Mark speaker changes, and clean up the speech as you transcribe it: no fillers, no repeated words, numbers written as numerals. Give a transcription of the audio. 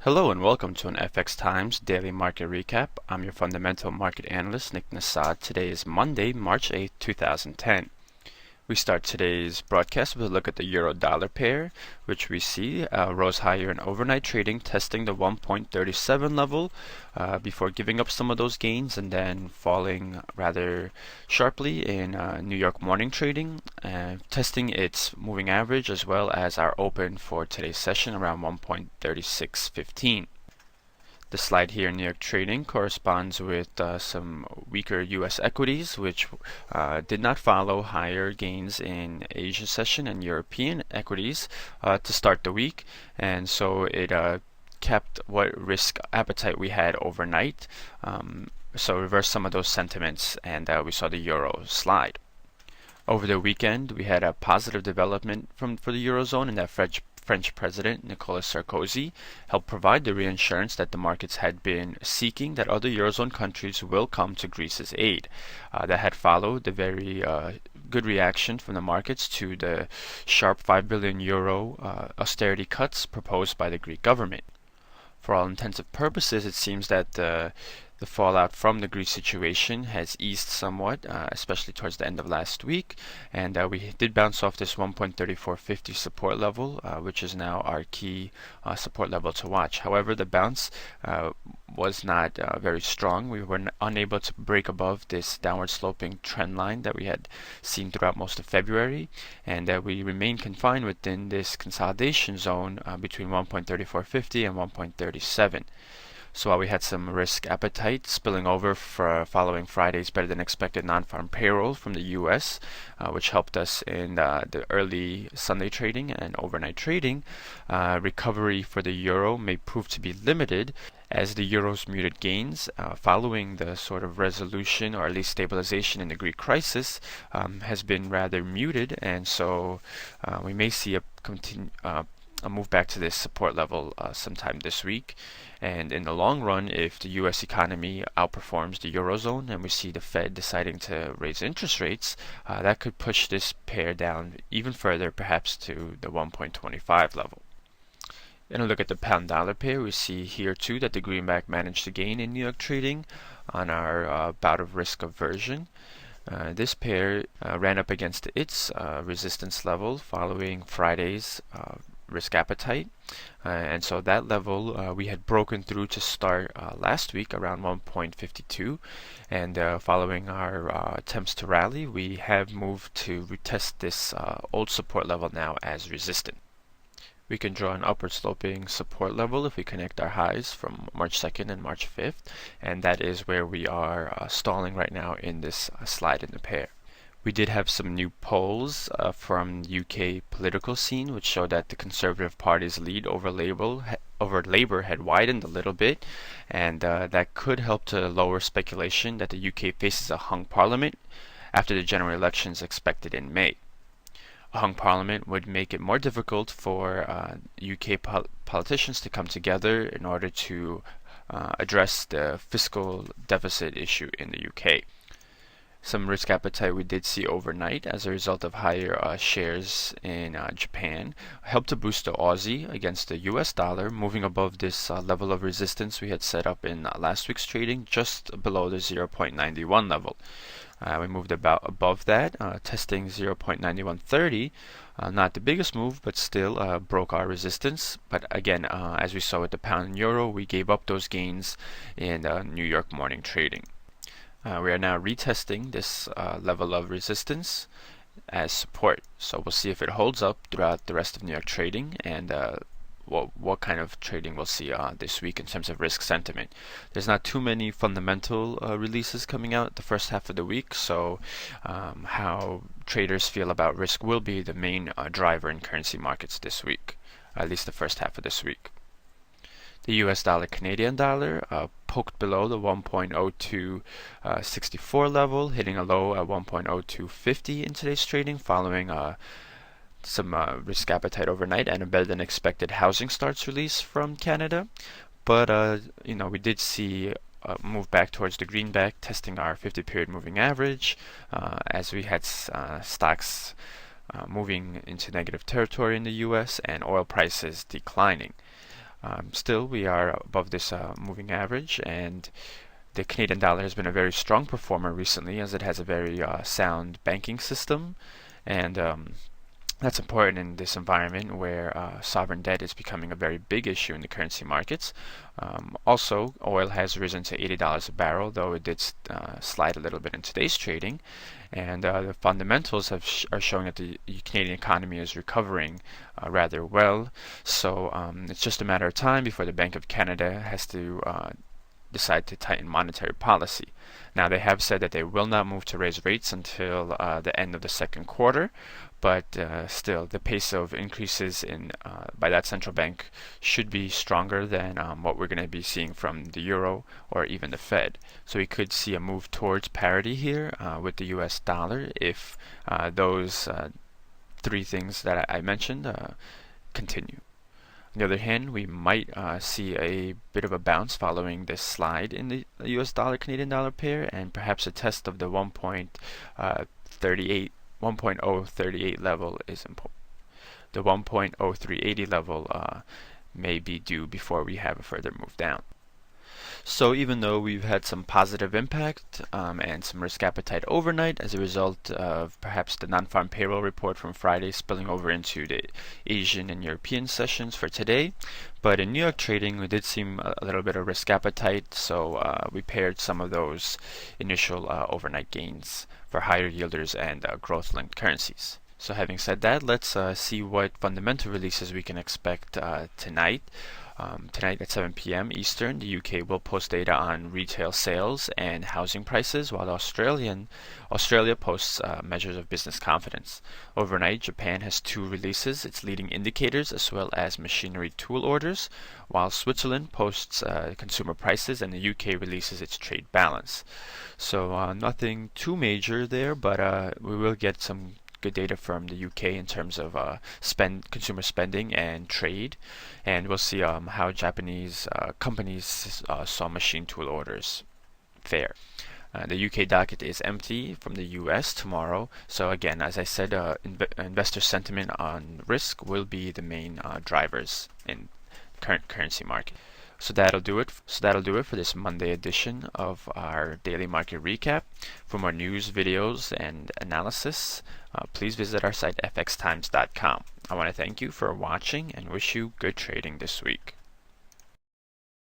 Speaker 1: Hello and welcome to an FXTimes daily market recap. I'm your fundamental market analyst, Nick Nassad. Today is Monday, March 8th, 2010. We start today's broadcast with a look at the euro-dollar pair, which we see rose higher in overnight trading, testing the 1.37 level before giving up some of those gains and then falling rather sharply in New York morning trading, testing its moving average as well as our open for today's session around 1.3615. The slide here in New York trading corresponds with some weaker U.S. equities, which did not follow higher gains in Asia session and European equities to start the week, and so it kept what risk appetite we had overnight. So reversed some of those sentiments, and we saw the euro slide. Over the weekend, we had a positive development for the Eurozone in that French President Nicolas Sarkozy helped provide the reassurance that the markets had been seeking that other Eurozone countries will come to Greece's aid. That had followed the very good reaction from the markets to the sharp 5 billion euro austerity cuts proposed by the Greek government. For all intents and purposes, it seems that the fallout from the Greece situation has eased somewhat, especially towards the end of last week, and we did bounce off this 1.3450 support level, which is now our key support level to watch. However, the bounce was not very strong. We were unable to break above this downward sloping trend line that we had seen throughout most of February, and we remain confined within this consolidation zone between 1.3450 and 1.37. So while we had some risk appetite spilling over for following Friday's better than expected non-farm payroll from the U.S., which helped us in the early Sunday trading and overnight trading, recovery for the euro may prove to be limited as the euro's muted gains following the sort of resolution or at least stabilization in the Greek crisis has been rather muted, and so we may see a move back to this support level sometime this week. And in the long run, if the U.S. economy outperforms the Eurozone and we see the Fed deciding to raise interest rates, that could push this pair down even further, perhaps to the 1.25 level. In a look at the pound-dollar pair, we see here too that the greenback managed to gain in New York trading on our bout of risk aversion. This pair ran up against its resistance level following Friday's risk appetite, and so that level we had broken through to start last week around 1.52, and following our attempts to rally, we have moved to retest this old support level now as resistant. We can draw an upward sloping support level if we connect our highs from March 2nd and March 5th, and that is where we are stalling right now in this slide in the pair. We did have some new polls from the UK political scene, which showed that the Conservative Party's lead over Labour had widened a little bit, and that could help to lower speculation that the UK faces a hung parliament after the general elections expected in May. A hung parliament would make it more difficult for UK politicians to come together in order to address the fiscal deficit issue in the UK. Some risk appetite we did see overnight as a result of higher shares in Japan helped to boost the Aussie against the US dollar, moving above this level of resistance we had set up in last week's trading, just below the 0.91 level. We moved about above that, testing 0.9130. Not the biggest move, but still broke our resistance. But again, as we saw with the pound and euro, we gave up those gains in New York morning trading. We are now retesting this level of resistance as support. So we'll see if it holds up throughout the rest of New York trading and what kind of trading we'll see this week in terms of risk sentiment. There's not too many fundamental releases coming out the first half of the week, so how traders feel about risk will be the main driver in currency markets this week, at least the first half of this week. The US dollar Canadian dollar poked below the 1.0264 level, hitting a low at 1.0250 in today's trading following some risk appetite overnight and a better than expected housing starts release from Canada. But we did see move back towards the greenback, testing our 50-period moving average as we had stocks moving into negative territory in the US and oil prices declining. Still, we are above this moving average, and the Canadian dollar has been a very strong performer recently as it has a very sound banking system, and that's important in this environment where sovereign debt is becoming a very big issue in the currency markets. Also, oil has risen to $80 a barrel, though it did slide a little bit in today's trading. And the fundamentals are showing that the Canadian economy is recovering rather well. So it's just a matter of time before the Bank of Canada has to decide to tighten monetary policy. Now, they have said that they will not move to raise rates until the end of the second quarter, but still, the pace of increases by that central bank should be stronger than what we're going to be seeing from the euro or even the Fed. So we could see a move towards parity here with the US dollar if those three things that I mentioned continue. On the other hand, we might see a bit of a bounce following this slide in the US dollar Canadian dollar pair, and perhaps a test of the 1.038 level is important. The 1.0380 level may be due before we have a further move down. So even though we've had some positive impact and some risk appetite overnight as a result of perhaps the non-farm payroll report from Friday spilling over into the Asian and European sessions for today, but in New York trading we did see a little bit of risk appetite, so we paired some of those initial overnight gains for higher yielders and growth-linked currencies. So having said that, let's see what fundamental releases we can expect tonight. Tonight at 7 p.m. Eastern, the UK will post data on retail sales and housing prices, while Australia posts measures of business confidence. Overnight, Japan has two releases, its leading indicators as well as machinery tool orders, while Switzerland posts consumer prices and the UK releases its trade balance. So nothing too major there, but we will get some good data from the UK in terms of consumer spending and trade, and we'll see how Japanese companies saw machine tool orders fare. The UK docket is empty from the US tomorrow, so again, as I said, investor sentiment on risk will be the main drivers in current currency market. So that'll do it for this Monday edition of our daily market recap. For more news, videos, and analysis, please visit our site fxtimes.com. I want to thank you for watching and wish you good trading this week.